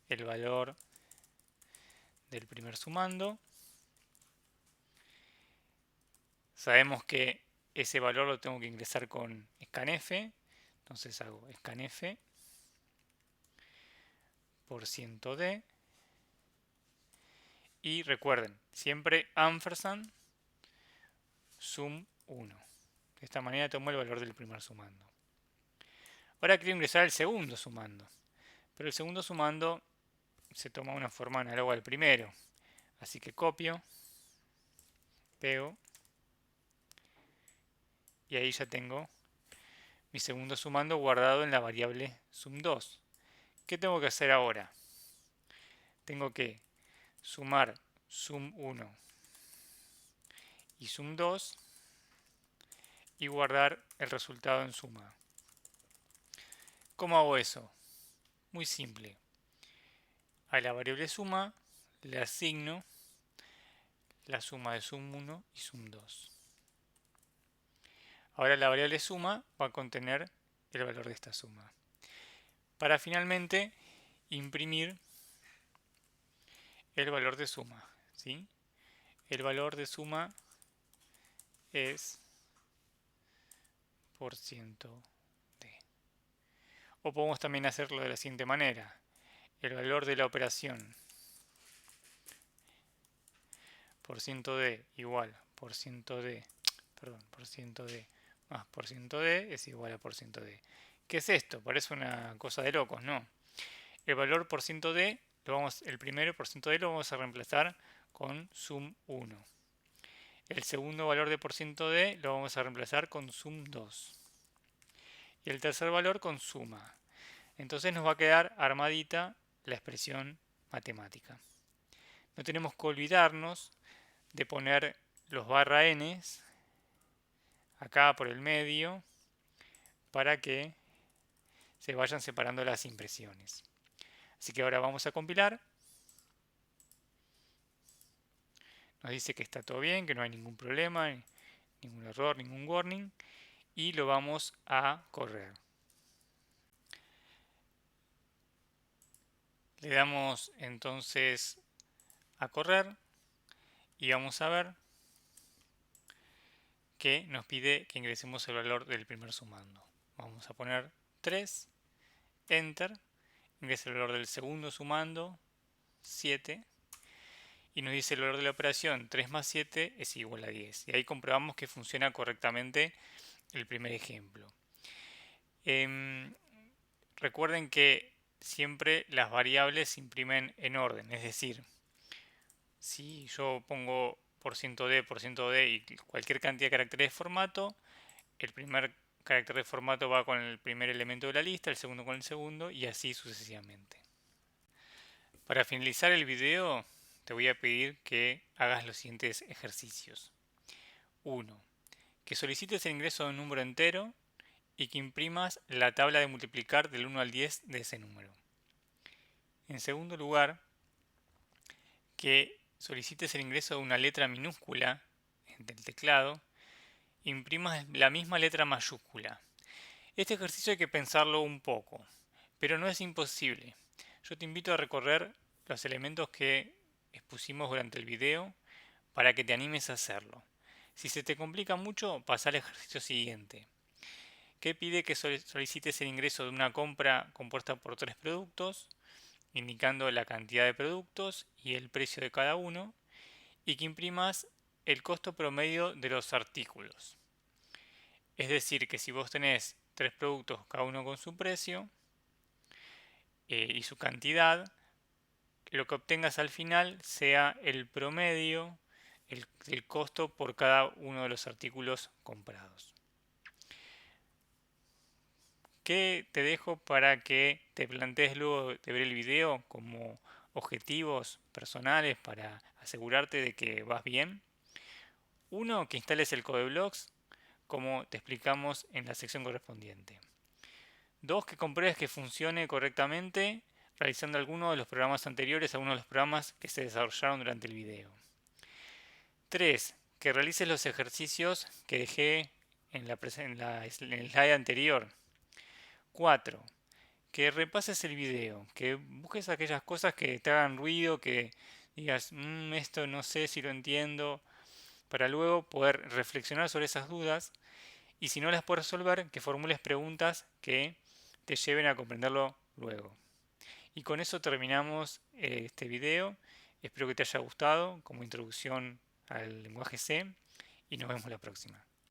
el valor del primer sumando. Sabemos que ese valor lo tengo que ingresar con scanf, entonces hago scanf %d y recuerden, siempre ampersand sum1. De esta manera tomo el valor del primer sumando. Ahora quiero ingresar el segundo sumando, pero el segundo sumando se toma una forma análoga al primero. Así que copio, pego y ahí ya tengo mi segundo sumando guardado en la variable sum2. ¿Qué tengo que hacer ahora? Tengo que sumar sum1 y sum2 y guardar el resultado en suma. ¿Cómo hago eso? Muy simple. A la variable suma le asigno la suma de sum1 y sum2. Ahora la variable suma va a contener el valor de esta suma. Para finalmente imprimir el valor de suma, ¿sí? El valor de suma es %d. O podemos también hacerlo de la siguiente manera. El valor de la operación %d igual %d, perdón, %d más %d es igual a %d. ¿Qué es esto? Parece una cosa de locos, ¿no? El valor %d, el primero %d lo vamos a reemplazar con sum1. El segundo valor de %d lo vamos a reemplazar con sum2. Y el tercer valor con suma. Entonces nos va a quedar armadita la expresión matemática. No tenemos que olvidarnos de poner los barra n acá por el medio para que se vayan separando las impresiones. Así que ahora vamos a compilar. Nos dice que está todo bien, que no hay ningún problema, ningún error, ningún warning. Y lo vamos a correr. Le damos entonces a correr y vamos a ver que nos pide que ingresemos el valor del primer sumando. Vamos a poner 3, enter, ingresa el valor del segundo sumando, 7, y nos dice el valor de la operación 3 más 7 es igual a 10. Y ahí comprobamos que funciona correctamente el primer ejemplo. Recuerden que siempre las variables se imprimen en orden, es decir, si yo pongo %d y cualquier cantidad de caracteres de formato, el primer carácter de formato va con el primer elemento de la lista, el segundo con el segundo y así sucesivamente. Para finalizar el video te voy a pedir que hagas los siguientes ejercicios. 1. Que solicites el ingreso de un número entero y que imprimas la tabla de multiplicar del 1 al 10 de ese número. En segundo lugar, que solicites el ingreso de una letra minúscula del teclado, imprimas la misma letra mayúscula. Este ejercicio hay que pensarlo un poco, pero no es imposible. Yo te invito a recorrer los elementos que expusimos durante el video para que te animes a hacerlo. Si se te complica mucho, pasa al ejercicio siguiente, que pide que solicites el ingreso de una compra compuesta por 3 productos, indicando la cantidad de productos y el precio de cada uno, y que imprimas el costo promedio de los artículos. Es decir, que si vos tenés 3 productos, cada uno con su precio y su cantidad, lo que obtengas al final sea el promedio, el costo por cada uno de los artículos comprados. ¿Qué te dejo para que te plantees luego de ver el video como objetivos personales para asegurarte de que vas bien? Uno, que instales el Codeblogs, como te explicamos en la sección correspondiente. Dos, que compruebes que funcione correctamente realizando alguno de los programas anteriores, algunos de los programas que se desarrollaron durante el video. 3. Que realices los ejercicios que dejé en el slide anterior. 4. Que repases el video, que busques aquellas cosas que te hagan ruido, que digas, esto no sé si lo entiendo, para luego poder reflexionar sobre esas dudas y si no las puedes resolver, que formules preguntas que te lleven a comprenderlo luego. Y con eso terminamos este video. Espero que te haya gustado como introducción al lenguaje C y nos vemos la próxima.